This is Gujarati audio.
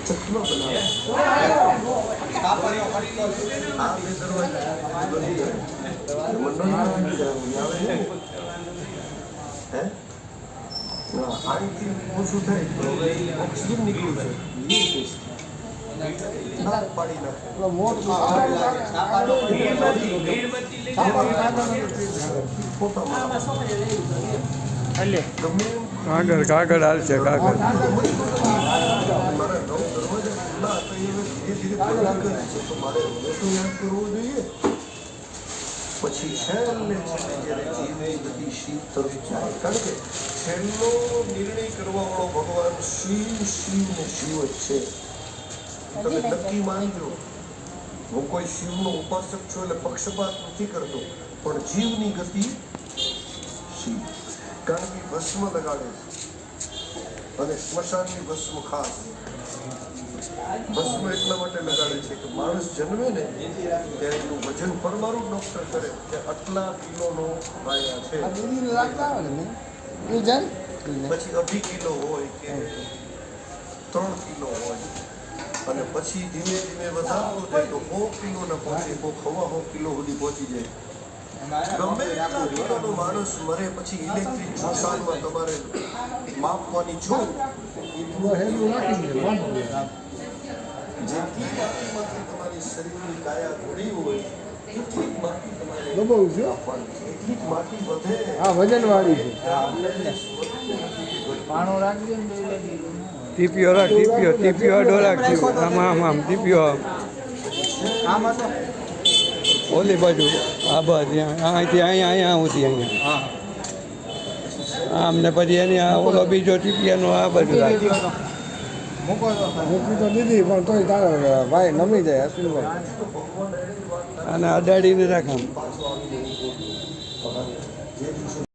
ચકલો બનાવે આઈથી ઓછું થાય તો ઓક્સિજન નીકળ્યું છે ના પાડી નાખે કાગળ કાગળ હાલશે કાગળ મારા નવ દરવાજા ખુલ્લા હતા એ ધીરે ધીરે પગલાં કરે છે તો મારે મોટું યાદ કરવું જોઈએ. પછી છેલ્લે જ્યારે જીવની ગતિ શિવ તરફ જાય કારણ કે છેલ્લો નિર્ણય કરવાવાળો ભગવાન શિવ શિવ ને શિવ જ છે. તમે નક્કી માનજો હું કોઈ શિવનો ઉપાસક છું એટલે પક્ષપાત નથી કરતો પણ જીવની ગતિ શિવ કારણ કે ભસ્મ લગાડે છે અને સ્મશાનની ભસ્મ ખાસ ભસ્મ એટલા માટે લગાડે છે કે માણસ જન્મે ને ત્યારે એનું વજન પરમાણુ ડોક્ટર કરે કે આટલા કિલોનો માયા છે પછી અઢી કિલો હોય કે 3 કિલો હોય અને પછી ધીમે ધીમે વધારતો જાય તો 100 કિલો ને પહોંચે 1.25 કિલો સુધી પહોંચી જાય. ગમે એટલા કિલોનો માણસ મરે પછી ઇલેક્ટ્રિક શોષણમાં તમારે માપવાની છું જેટલી માટીમાંથી તમારી શરીરની કાયા ઘડી હોય એટલી માટી તમારે એટલી માટી વધે. હા વજન વાળી છે. ટીપીઓ રાખ ટીપીઓ અડો રાખજો આમ ટીપીઓ ઓલી બાજુ આ બાજુ અહીંથી અહીંયા સુધી અહીંયા આમ ને પછી એની ઓલો બીજો ટીપિયાનો આ બાજુ રાખજો. મૂકી તો દીધી પણ તોય તારા ભાઈ નમી જાય અશ્વિનભાઈ અને અડાડીને રાખ આમ.